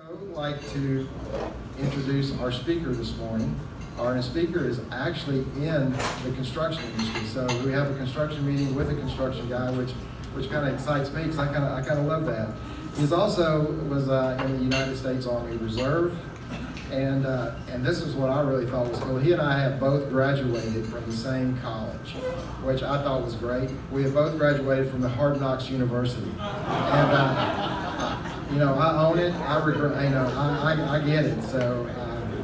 I would like to introduce our speaker this morning. Our speaker is actually in the construction industry. So we have a construction meeting with a construction guy, which kind of excites me because I kind of love that. He's also was in the United States Army Reserve, and this is what I really thought was cool. He and I have both graduated from the same college, which I thought was great. We have both graduated from the Hard Knocks University, and I own it. I regret, I get it. So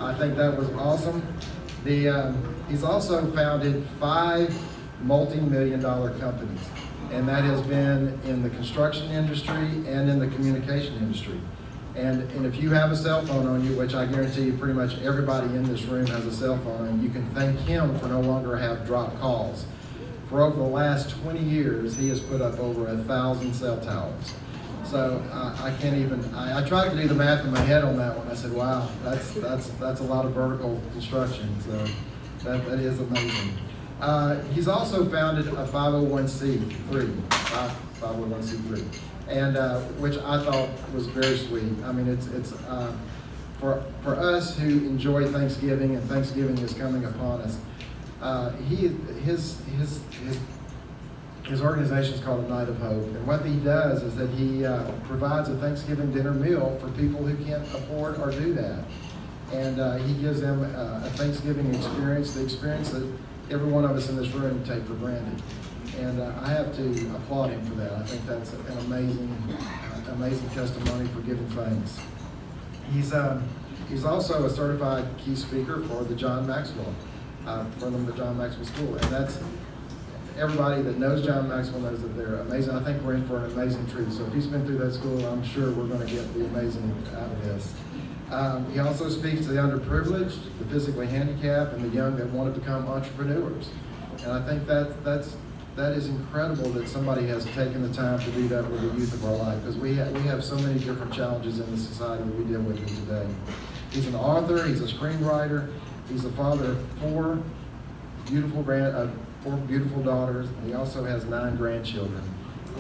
I think that was awesome. He's also founded 5 multi-million-dollar companies, and that has been in the construction industry and in the communication industry. And if you have a cell phone on you, which I guarantee you pretty much everybody in this room has a cell phone, and you can thank him for no longer have dropped calls. For over the last 20 years, he has put up over 1,000 cell towers. So I can't even, I tried to do the math in my head on that one. I said, wow, that's a lot of vertical construction. So that is amazing. He's also founded a 501c3, and which I thought was very sweet. I mean, it's for us who enjoy Thanksgiving, and Thanksgiving is coming upon us. His organization is called A Night of Hope, and what he does is that he provides a Thanksgiving dinner meal for people who can't afford or do that, and he gives them a Thanksgiving experience, the experience that every one of us in this room take for granted. And I have to applaud him for that. I think that's an amazing testimony for giving thanks. He's also a certified key speaker for the John Maxwell, from the John Maxwell School, and that's everybody that knows John Maxwell knows that they're amazing. I think we're in for an amazing treat. So if he's been through that school, I'm sure we're going to get the amazing out of this. He also speaks to the underprivileged, the physically handicapped, and the young that want to become entrepreneurs. And I think that is incredible that somebody has taken the time to do that with the youth of our life, because we have so many different challenges in the society that we deal with today. He's an author, he's a screenwriter, he's the father of 4 beautiful daughters, and he also has 9 grandchildren.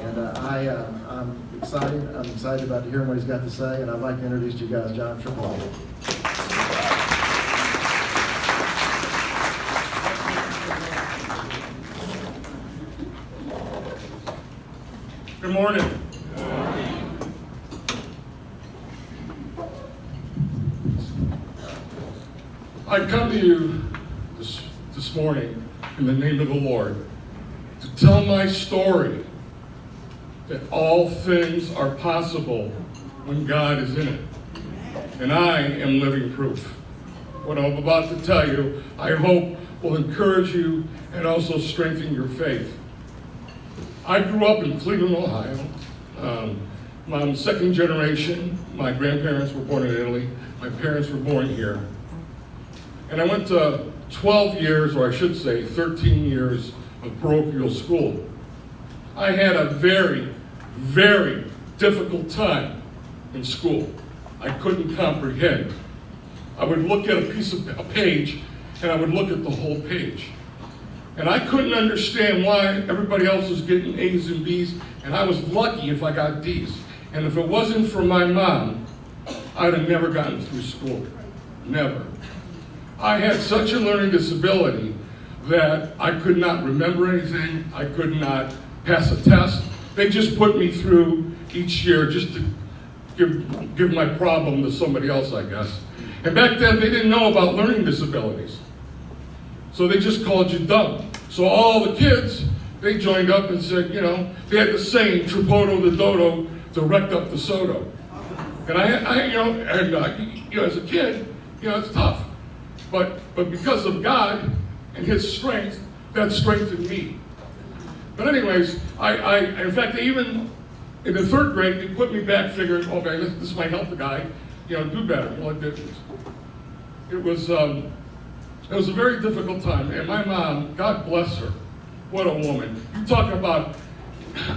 And I'm excited about to hear what he's got to say, and I'd like to introduce to you guys John Tripodo. Good morning. I come to you this morning in the name of the Lord to tell my story that all things are possible when God is in it. And I am living proof. What I'm about to tell you, I hope will encourage you and also strengthen your faith. I grew up in Cleveland, Ohio. I'm second generation. My grandparents were born in Italy. My parents were born here. And I went to 12 years, or I should say 13 years of parochial school. I had a very, very difficult time in school. I couldn't comprehend. I would look at a page, and I would look at the whole page. And I couldn't understand why everybody else was getting A's and B's, and I was lucky if I got D's. And if it wasn't for my mom, I'd have never gotten through school. Never. I had such a learning disability that I could not remember anything. I could not pass a test. They just put me through each year just to give my problem to somebody else, I guess. And back then, they didn't know about learning disabilities. So they just called you dumb. So all the kids, they joined up and said, they had the saying, Tripodo the dodo, direct up the sodo. And as a kid, it's tough. But because of God and His strength, that strengthened me. But anyways, in fact, even in the 3rd grade, they put me back figuring, okay, this might help the guy, do better. Well, it didn't. It was a very difficult time. And my mom, God bless her, what a woman. You talking about,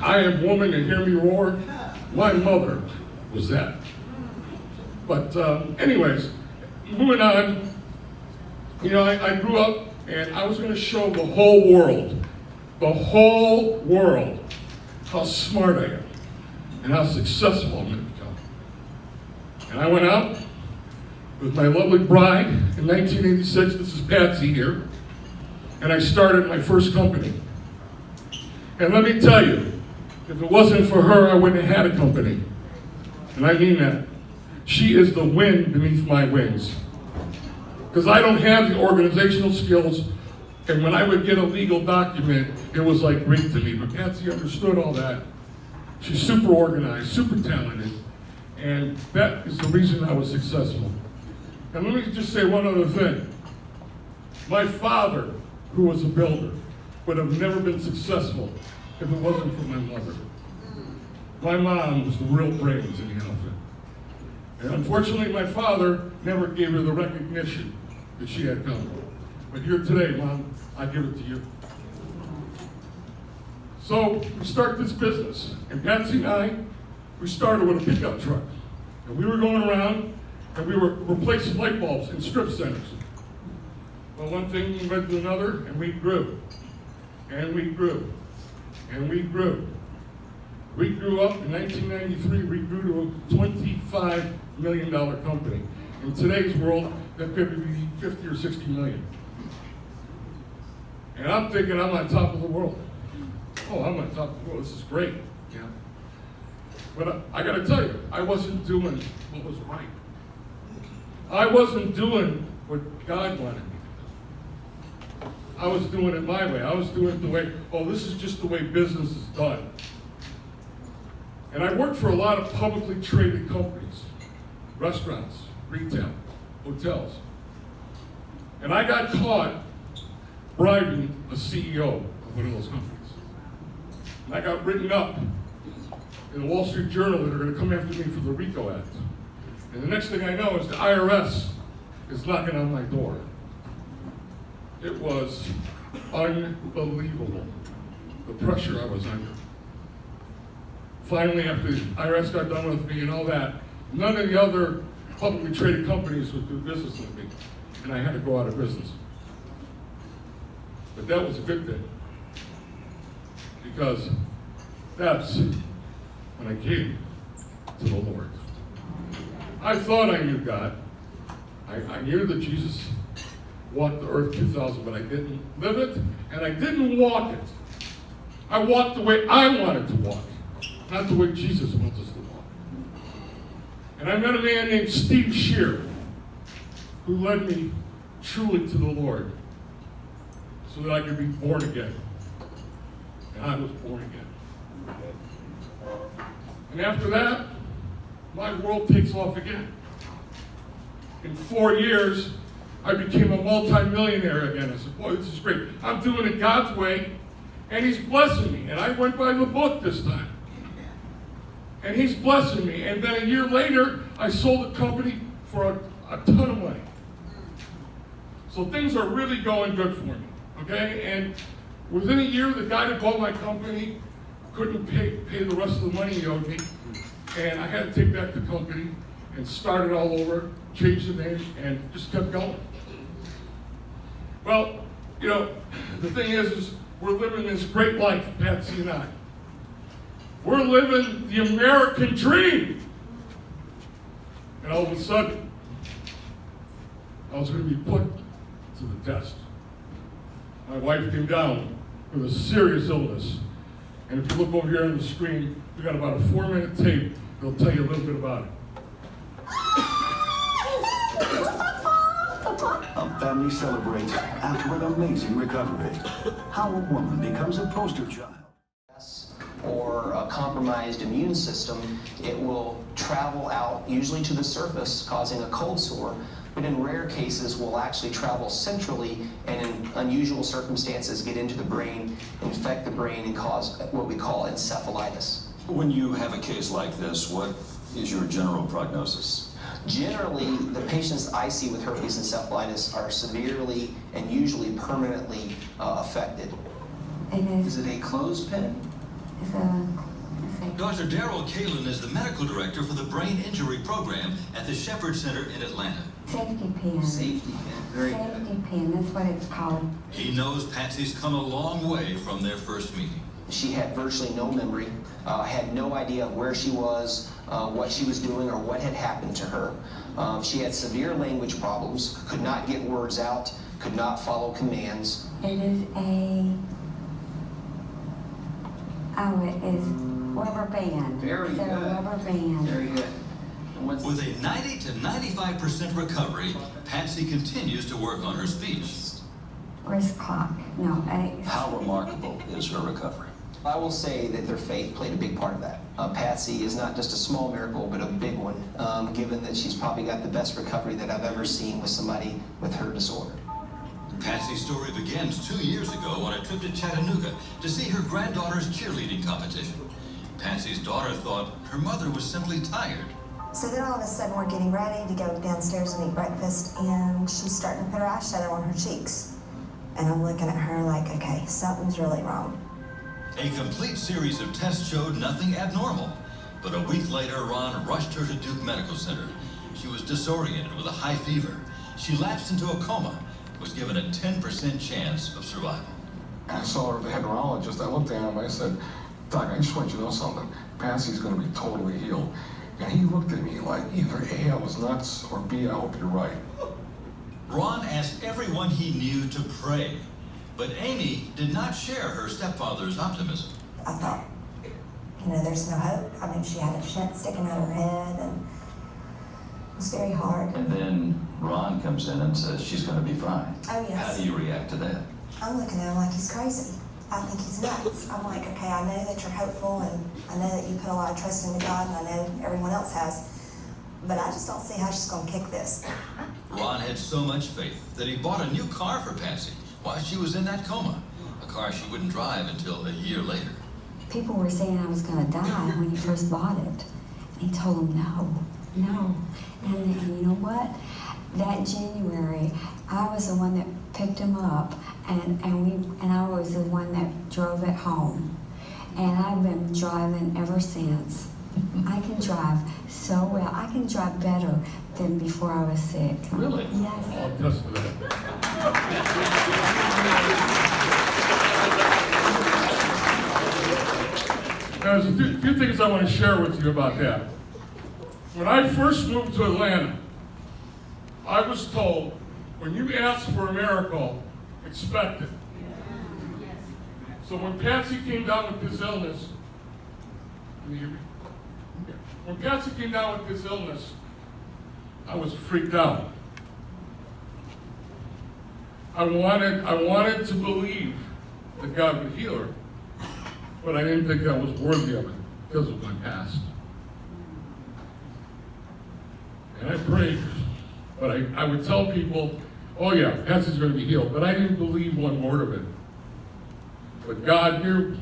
I am woman and hear me roar? My mother was that. But anyways, moving on, I grew up and I was going to show the whole world, how smart I am and how successful I'm going to become. And I went out with my lovely bride in 1986. This is Patsy here. And I started my first company. And let me tell you, if it wasn't for her, I wouldn't have had a company. And I mean that. She is the wind beneath my wings. Because I don't have the organizational skills, and when I would get a legal document, it was like Greek to me. But Patsy understood all that. She's super organized, super talented, and that is the reason I was successful. And let me just say one other thing. My father, who was a builder, would have never been successful if it wasn't for my mother. My mom was the real brains in the outfit. And unfortunately, my father never gave her the recognition that she had come. But here today, Mom, I give it to you. So we start this business, and Patsy and I, we started with a pickup truck. And we were going around, and we were replacing light bulbs in strip centers. Well, one thing led to another, and we grew. And we grew. And we grew. We grew up in 1993, we grew to a $25 million company. In today's world, that could be 50 or 60 million. And I'm thinking I'm on top of the world. Oh, I'm on top of the world, this is great. Yeah. But I gotta tell you, I wasn't doing what was right. I wasn't doing what God wanted me to do. I was doing it my way. I was doing it the way, oh, this is just the way business is done. And I worked for a lot of publicly traded companies, restaurants, retail, hotels. And I got caught bribing a CEO of one of those companies. And I got written up in the Wall Street Journal that are going to come after me for the RICO Act. And the next thing I know is the IRS is knocking on my door. It was unbelievable, the pressure I was under. Finally, after the IRS got done with me and all that, none of the other publicly traded companies would do business with me, and I had to go out of business. But that was a good thing, because that's when I came to the Lord. I thought I knew God. I knew that Jesus walked the earth 2,000, but I didn't live it, and I didn't walk it. I walked the way I wanted to walk, not the way Jesus wants us to walk. And I met a man named Steve Shear, who led me truly to the Lord so that I could be born again. And I was born again. And after that, my world takes off again. In 4 years, I became a multi-millionaire again. I said, boy, this is great. I'm doing it God's way, and He's blessing me. And I went by the book this time. And He's blessing me. And then a year later, I sold the company for a ton of money. So things are really going good for me, okay? And within a year, the guy that bought my company couldn't pay the rest of the money he owed me. And I had to take back the company and start it all over, change the name, and just kept going. Well, you know, the thing is we're living this great life, Patsy and I. We're living the American dream. And all of a sudden, I was going to be put to the test. My wife came down with a serious illness. And if you look over here on the screen, we got about a 4-minute tape that'll tell you a little bit about it. A family celebrates after an amazing recovery. How a woman becomes a poster child. Or a compromised immune system, it will travel out, usually to the surface, causing a cold sore, but in rare cases will actually travel centrally and in unusual circumstances get into the brain, infect the brain, and cause what we call encephalitis. When you have a case like this, what is your general prognosis? Generally, the patients I see with herpes encephalitis are severely and usually permanently affected. Is it a closepin? Dr. Daryl Kalin is the medical director for the Brain Injury Program at the Shepherd Center in Atlanta. Safety pin. Safety pin, very good. Safety pin, that's what it's called. He knows Patsy's come a long way from their first meeting. She had virtually no memory, had no idea of where she was, what she was doing, or what had happened to her. She had severe language problems, could not get words out, could not follow commands. It is it is rubber band. Very it's good. A rubber band. Very good. And what's With a 90 to 95% recovery, Patsy continues to work on her speech. Where's the clock? No, How remarkable is her recovery? I will say that their faith played a big part of that. Patsy is not just a small miracle, but a big one, given that she's probably got the best recovery that I've ever seen with somebody with her disorder. Patsy's story begins 2 years ago on a trip to Chattanooga to see her granddaughter's cheerleading competition. Patsy's daughter thought her mother was simply tired. So then all of a sudden we're getting ready to go downstairs and eat breakfast, and she's starting to put her eyeshadow on her cheeks. And I'm looking at her like, okay, something's really wrong. A complete series of tests showed nothing abnormal. But a week later, Ron rushed her to Duke Medical Center. She was disoriented with a high fever. She lapsed into a coma, was given a 10% chance of survival. I saw the neurologist. I looked at him, I said, Doc, I just want you to know something. Patsy's gonna be totally healed. And he looked at me like either A, I was nuts, or B, I hope you're right. Ron asked everyone he knew to pray, but Amy did not share her stepfather's optimism. I thought, there's no hope. I mean, she had a shunt sticking out of her head, and it was very hard. And then Ron comes in and says she's going to be fine. Oh, yes. How do you react to that? I'm looking at him like he's crazy. I think he's nuts. I'm like, okay, I know that you're hopeful, and I know that you put a lot of trust into God, and I know everyone else has, but I just don't see how she's going to kick this. Ron had so much faith that he bought a new car for Patsy while she was in that coma, a car she wouldn't drive until a year later. People were saying I was going to die when he first bought it. And he told them no. And you know what? That January, I was the one that picked him up, and I was the one that drove it home. And I've been driving ever since. I can drive so well. I can drive better than before I was sick. Really? Yes. I'll attest to that. Now, there's a few things I want to share with you about that. When I first moved to Atlanta, I was told, when you ask for a miracle, expect it. So when Patsy came down with this illness, can you hear me? Yeah. When Patsy came down with this illness, I was freaked out. I wanted to believe that God would heal her, but I didn't think I was worthy of it because of my past. And I prayed, but I would tell people, oh yeah, Patsy's going to be healed, but I didn't believe one word of it. But God knew.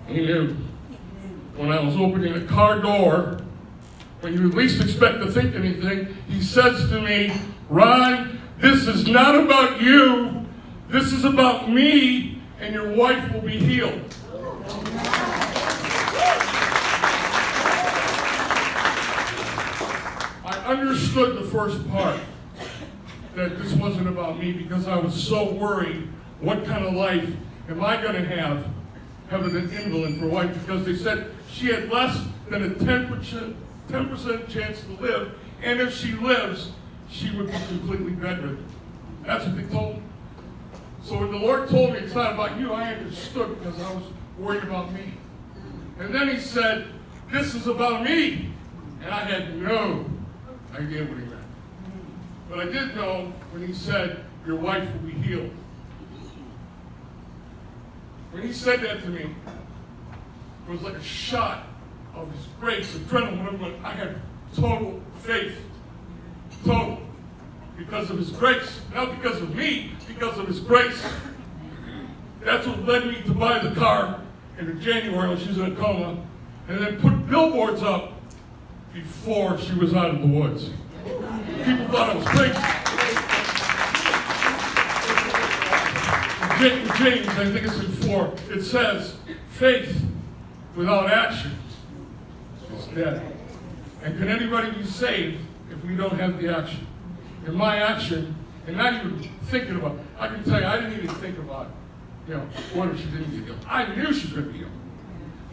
He knew. When I was opening a car door, when you least expect to think anything, he says to me, Ron, this is not about you. This is about me, and your wife will be healed. I understood the first part, that this wasn't about me, because I was so worried, what kind of life am I going to have having an invalid for a wife? Because they said she had less than a 10% chance to live, and if she lives, she would be completely bedridden. That's what they told me. So when the Lord told me it's not about you, I understood, because I was worried about me. And then he said, this is about me. And I had no idea what he meant. But I did know when he said, your wife will be healed. When he said that to me, it was like a shot of his grace, adrenaline. I had total faith. Total. Because of his grace. Not because of me, because of his grace. That's what led me to buy the car in January when she was in a coma, and then put billboards up before she was out of the woods. People thought I was crazy. In James, I think it's in 4, it says, faith without action is dead. And can anybody be saved if we don't have the action? And my action, and not even thinking about it, I can tell you, I didn't even think about it. what if she didn't get healed? I knew she was going to be healed,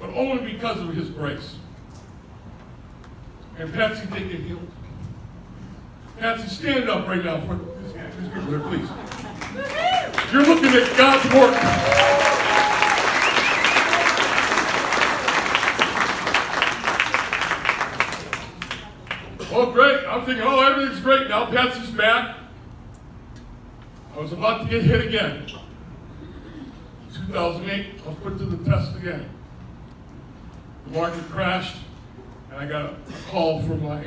but only because of His grace. And Patsy did get healed. Patsy, stand up right now for these people there, please. You're looking at God's work. Oh, great. I'm thinking, everything's great now. Patsy's back. I was about to get hit again. 2008, I was put to the test again. The market crashed, and I got a call from my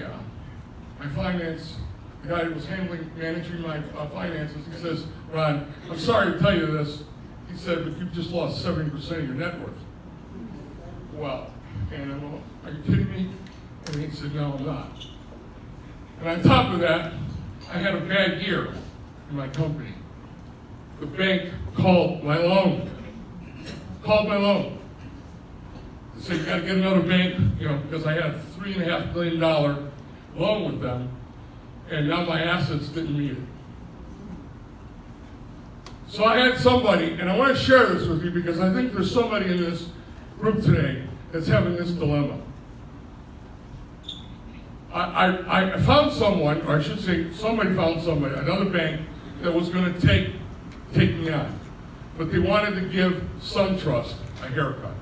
finance, the guy who was managing my finances. He says, Ron, I'm sorry to tell you this. He said, but you've just lost 70% of your net worth. Wow. And I'm like, are you kidding me? And he said, no, I'm not. And on top of that, I had a bad year in my company. The bank called my loan. They said, you got to get another bank, because I had a $3.5 million loan with them, and now my assets didn't meet it. So I had somebody, and I want to share this with you because I think there's somebody in this group today that's having this dilemma. I found someone, or I should say somebody found somebody, another bank, that was going to take me on. But they wanted to give SunTrust a haircut.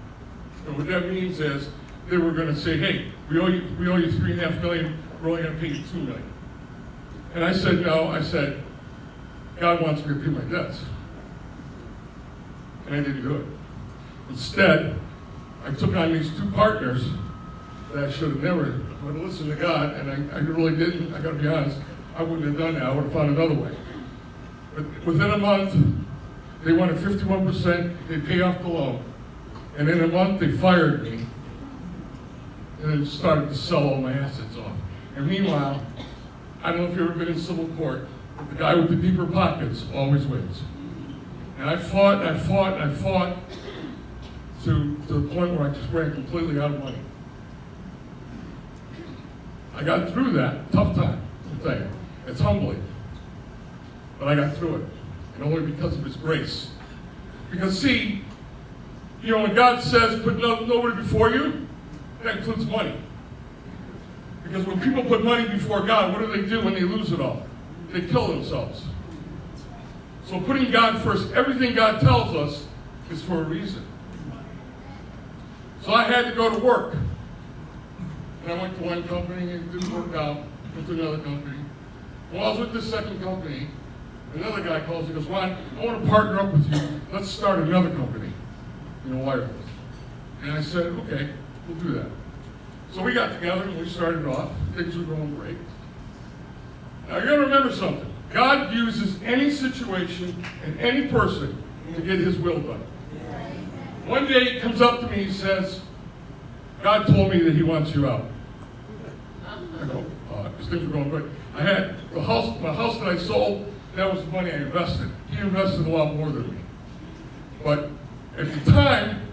And what that means is they were going to say, hey, we owe you $3.5 million, we're only going to pay you $2 million. And I said, no, God wants me to pay my debts. And I didn't do it. Instead, I took on these two partners that I should have never, if I would have listened to God, and I really didn't, I gotta be honest, I wouldn't have done that, I would have found another way. But within a month, they wanted 51%, they pay off the loan. And in a month, they fired me, and then started to sell all my assets off. And meanwhile, I don't know if you've ever been in civil court, but the guy with the deeper pockets always wins. And I fought, to the point where I just ran completely out of money. I got through that tough time, I'll tell you. It's humbling. But I got through it. And only because of His grace. Because see, when God says put nobody before you, that includes money. Because when people put money before God, what do when they lose it all? They kill themselves. So putting God first, everything God tells us is for a reason. So I had to go to work. And I went to one company and it didn't work out. Went to another company. While I was with this second company, another guy calls and goes, Ron, I want to partner up with you. Let's start another company, wireless. And I said, okay, we'll do that. So we got together and we started off. Things were going great. Now you got to remember something. God uses any situation and any person to get His will done. One day He comes up to me and says, God told me that He wants you out. I go, because things were going great. I had my house that I sold, that was the money I invested. He invested a lot more than me. But at the time,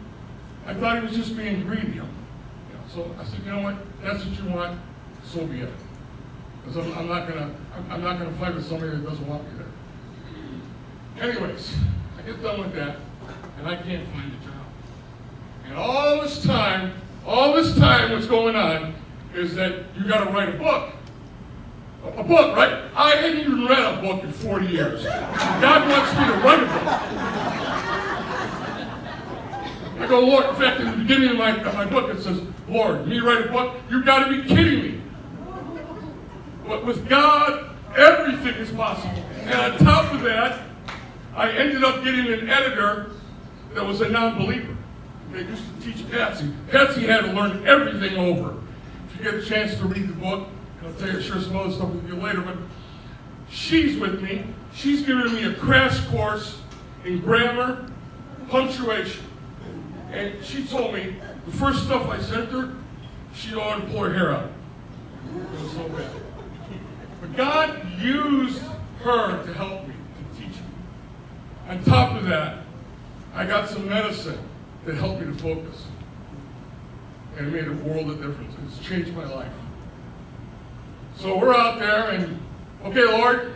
I thought he was just being greedy. So I said, you know what? That's what you want. So be it. Because I'm not gonna fight with somebody that doesn't want me there. Anyways, I get done with that, and I can't find a job. And all this time, what's going on is that you got to write a book. A book, right? I hadn't even read a book in 40 years. God wants me to write a book. I go, Lord, in fact, in the beginning of my book, it says, Lord, me write a book? You got to be kidding me. But with God, everything is possible. And on top of that, I ended up getting an editor that was a non-believer. They used to teach Patsy. Patsy had to learn everything over. If you get a chance to read the book, I'll tell you, share some other stuff with you later, but she's with me. She's giving me a crash course in grammar, punctuation. And she told me, the first stuff I sent her, she don't want to pull her hair out. It was so bad. But God used her to help me, to teach me. On top of that, I got some medicine that helped me to focus. And it made a world of difference. It's changed my life. So we're out there and, okay, Lord,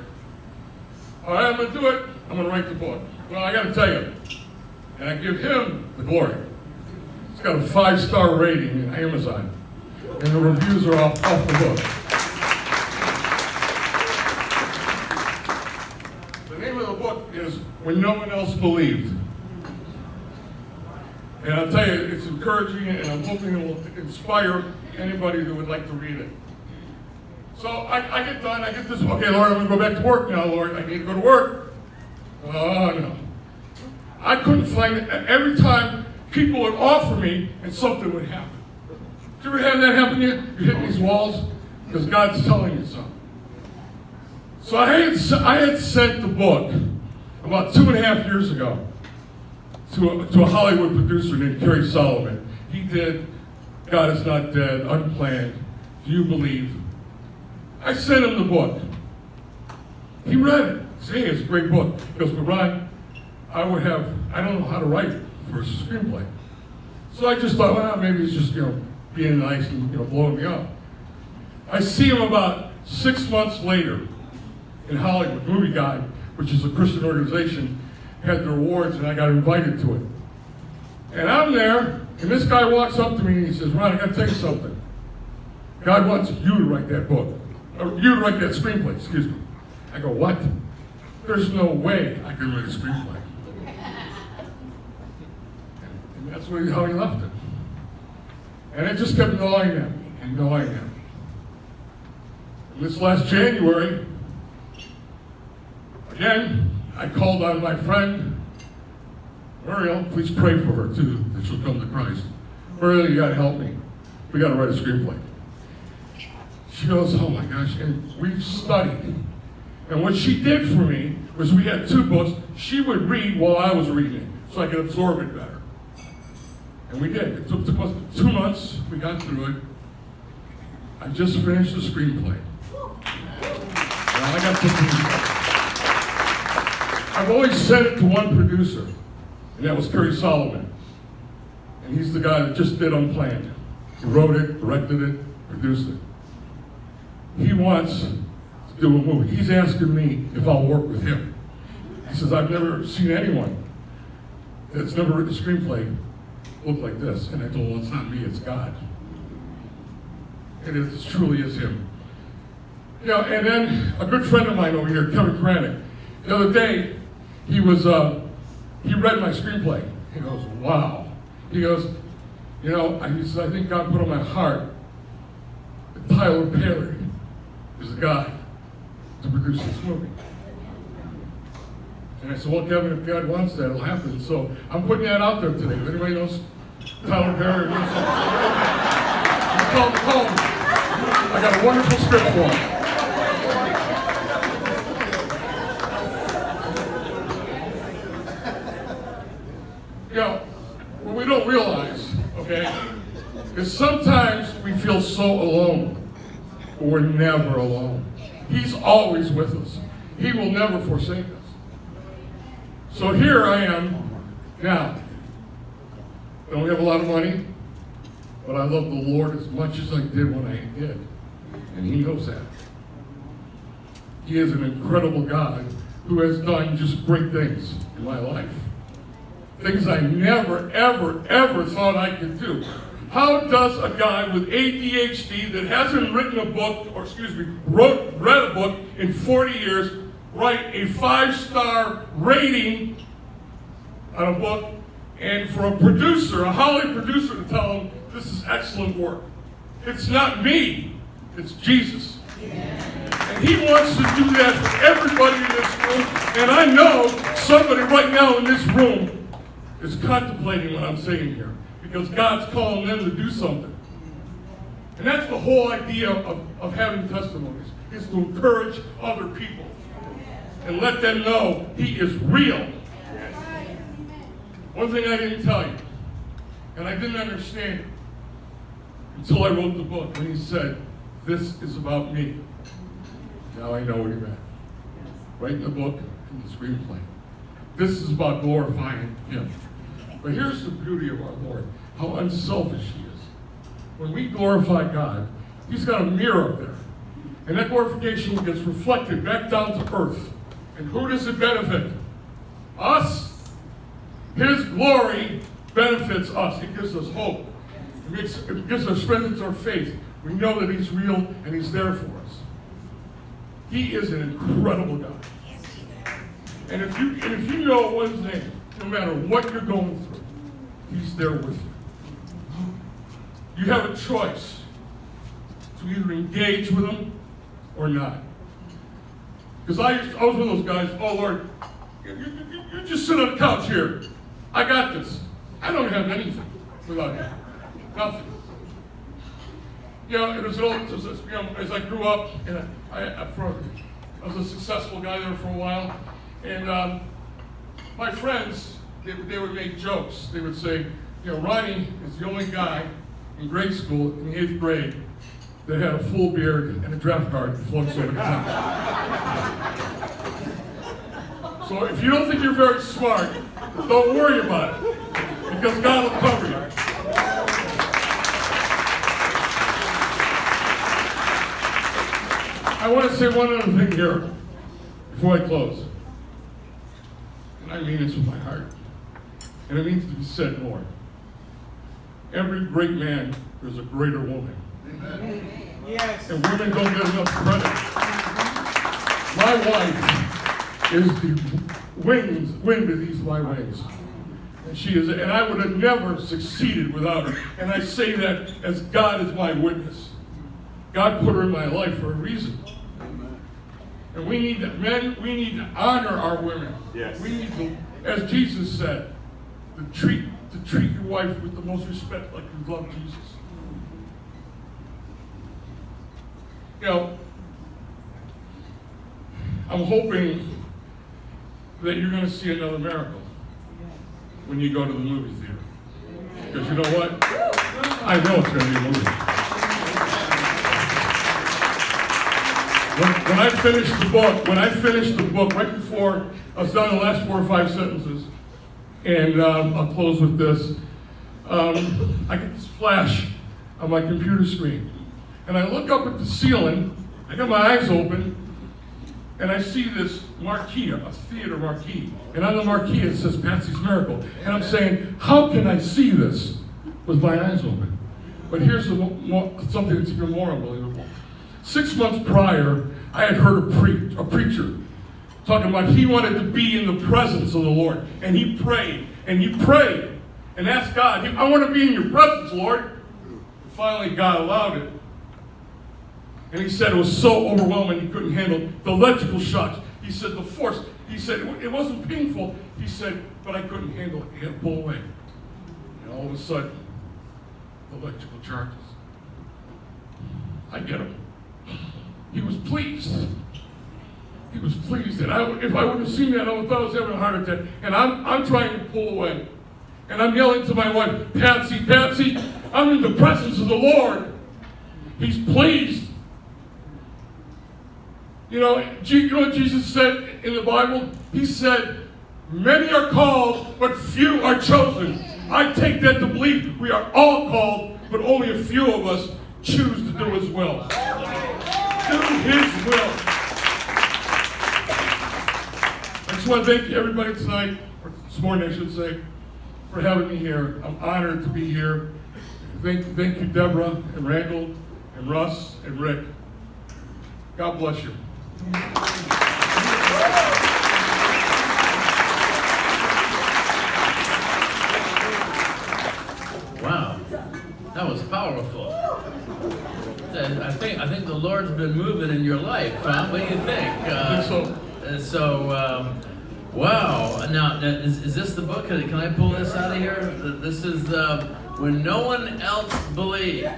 all right, I'm going to do it. I'm going to write the book. Well, I got to tell you, And I give him the glory. It's got a 5-star rating in Amazon. And the reviews are off the book. The name of the book is When No One Else Believed. And I'll tell you, it's encouraging, and I'm hoping it will inspire anybody that would like to read it. So I get done, I get this, okay, Lord, I'm going to go back to work now, Lord. I need to go to work. Oh, no. I couldn't find it. Every time people would offer me, and something would happen. Do you ever have that happen to you? You hit these walls because God's telling you something. So I had sent the book about 2.5 years ago to a Hollywood producer named Kerry Solomon. He did God Is Not Dead, Unplanned, Do You Believe? I sent him the book. He read it. He said, hey, it's a great book. He goes, but Ron, I don't know how to write for a screenplay. So I just thought, well, maybe it's just, being nice and, blowing me up. I see him about 6 months later in Hollywood. Movie Guide, which is a Christian organization, had their awards, and I got invited to it. And I'm there, and this guy walks up to me and he says, Ron, I got to tell you something. God wants you to write that book. Or you to write that screenplay, excuse me. I go, what? There's no way I can write a screenplay. And that's how he left it. And it just kept gnawing at me and gnawing at me. And this last January, again, I called on my friend, Muriel. Please pray for her too, that she'll come to Christ. Muriel, you gotta help me. We gotta write a screenplay. She goes, oh my gosh, and we studied. And what she did for me was we had 2 books. She would read while I was reading, so I could absorb it better. And we did. It took us 2 months. We got through it. I just finished the screenplay. Now I got 15 minutes. I've always sent it to one producer, and that was Kerry Solomon. And he's the guy that just did Unplanned. He wrote it, directed it, produced it. He wants to do a movie. He's asking me if I'll work with him. He says, I've never seen anyone that's never written a screenplay look like this. And I told him, well, it's not me, it's God. And it truly is him. And then a good friend of mine over here, Kevin Kranick, the other day, he read my screenplay. He goes, wow. He goes, he says, I think God put on my heart that Tyler Perry is the guy to produce this movie. And I said, well, Kevin, if God wants that, it'll happen. So I'm putting that out there today. If anybody knows Tyler Perry, call me. I got a wonderful script for him. What we don't realize, okay, is sometimes we feel so alone, but we're never alone. He's always with us. He will never forsake us. So here I am now. I don't have a lot of money, but I love the Lord as much as I did when I did. And He knows that. He is an incredible God who has done just great things in my life. Things I never, ever, ever thought I could do. How does a guy with ADHD that hasn't written a book, read a book in 40 years, write a 5-star rating on a book, and for a producer, a Hollywood producer, to tell him, this is excellent work? It's not me, it's Jesus. And He wants to do that for everybody in this room, and I know somebody right now in this room is contemplating what I'm saying here, because God's calling them to do something. And that's the whole idea of having testimonies, is to encourage other people and let them know He is real. One thing I didn't tell you, and I didn't understand it until I wrote the book, when He said, this is about me. Now I know what He meant. Writing the book and the screenplay. This is about glorifying Him. But here's the beauty of our Lord, how unselfish He is. When we glorify God, He's got a mirror up there. And that glorification gets reflected back down to earth. And who does it benefit? Us. His glory benefits us. It gives us hope. It gives us strength to our faith. We know that He's real and He's there for us. He is an incredible God. And if you know one's name, no matter what you're going through, He's there with you. You have a choice to either engage with Him or not. Because I was one of those guys, oh Lord, you just sit on the couch here. I got this. I don't have anything without Him. Nothing. You know, as I grew up, and I was a successful guy there for a while, and my friends, they would make jokes. They would say, you know, Ronnie is the only guy in grade school, in the 8th grade, that had a full beard and a draft card that floats over the top. So if you don't think you're very smart, don't worry about it, because God will cover you. I want to say one other thing here before I close. And I mean this with my heart. And it needs to be said more. Every great man, there's a greater woman. Amen. Yes. And women don't get enough credit. My wife is the wind beneath my wings. And she is, and I would have never succeeded without her. And I say that as God is my witness. God put her in my life for a reason. And we need to honor our women. Yes. We need to, as Jesus said, to treat your wife with the most respect like you love Jesus. You know, I'm hoping that you're going to see another miracle when you go to the movie theater. Because you know what? I know it's going to be a movie. When I finished the book, right before I was done the last 4 or 5 sentences, and I'll close with this. I get this flash on my computer screen, and I look up at the ceiling. I got my eyes open, and I see this marquee, a theater marquee, and on the marquee it says Patsy's Miracle, and I'm saying, how can I see this with my eyes open? But here's something that's even more unbelievable. 6 months prior, I had heard a preacher talking about he wanted to be in the presence of the Lord. And he prayed and asked God, I want to be in your presence, Lord. And finally, God allowed it. And he said it was so overwhelming he couldn't handle the electrical shocks. He said the force. He said it wasn't painful. He said, but I couldn't handle it. He had to pull away. And all of a sudden, the electrical charges. I get him. He was pleased. He was pleased. And if I would have seen that, I would have thought I was having a heart attack. And I'm trying to pull away. And I'm yelling to my wife, Patsy, I'm in the presence of the Lord. He's pleased. You know what Jesus said in the Bible? He said, many are called, but few are chosen. I take that to believe we are all called, but only a few of us choose to do His will. Do His will. I just want to thank everybody tonight, or this morning I should say, for having me here. I'm honored to be here. Thank you, Deborah and Randall and Russ and Rick. God bless you. Wow, that was powerful. I think the Lord's been moving in your life, huh? What do you think? I think so. Wow. Now, is this the book? Can I pull this out of here? This is When No One Else Believes.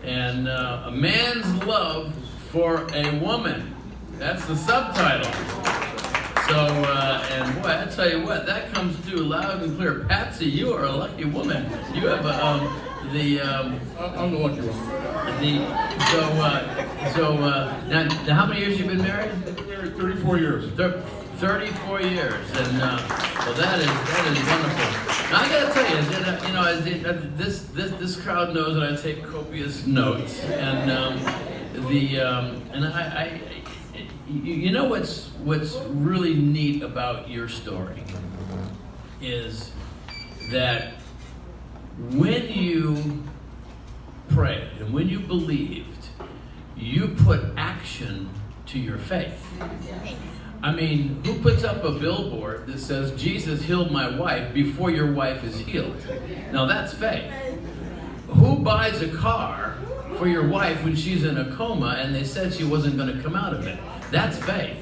And a man's love for a woman. That's the subtitle. So, and boy, I tell you what, that comes through loud and clear. Patsy, you are a lucky woman. You have I'm the lucky one. Now how many years you been married? I've been married 34 years. 34 years, and well, that is wonderful. Now I gotta tell you, this crowd knows that I take copious notes, and you know what's really neat about your story is that when you prayed and when you believed, you put action to your faith. I mean, who puts up a billboard that says, Jesus healed my wife before your wife is healed? Now that's faith. Who buys a car for your wife when she's in a coma and they said she wasn't going to come out of it? That's faith.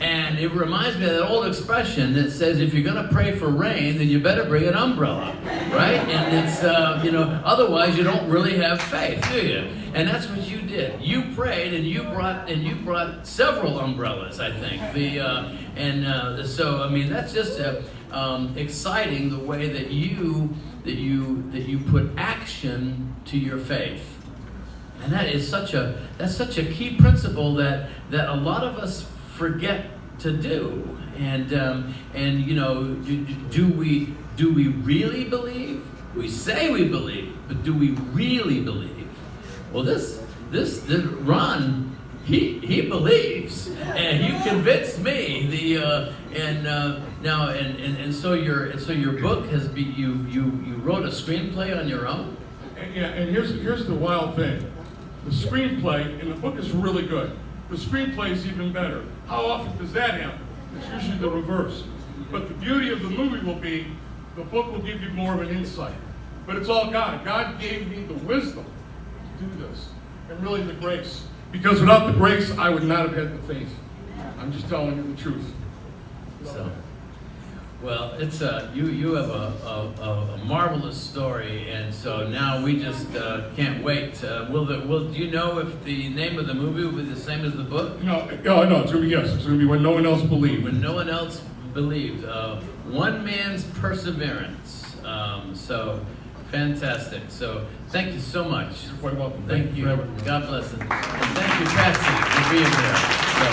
And it reminds me of that old expression that says, if you're going to pray for rain, then you better bring an umbrella, right? And it's, otherwise you don't really have faith, do you? And that's what you did. You prayed, and you brought several umbrellas, I think. So I mean, that's just exciting the way that you put action to your faith. And that's such a key principle that a lot of us forget to do. And do we really believe? We say we believe, but do we really believe? Well, this Ron, he believes, and you convinced me. So your book has been you wrote a screenplay on your own. And here's the wild thing. The screenplay in the book is really good. The screenplay is even better. How often does that happen? It's usually the reverse. But the beauty of the movie will be, the book will give you more of an insight. But it's all God. God gave me the wisdom to do this, and really the grace. Because without the grace, I would not have had the faith. I'm just telling you the truth. So, well, it's you have a marvelous story, and so now we just can't wait. Do you know if the name of the movie will be the same as the book? No, it's gonna be yes. It's gonna be When No One Else Believed. When no one else believed. One man's perseverance. So fantastic. So thank you so much. You're quite welcome. Thank you. for having me. God bless it. And thank you, Patsy, for being there. So,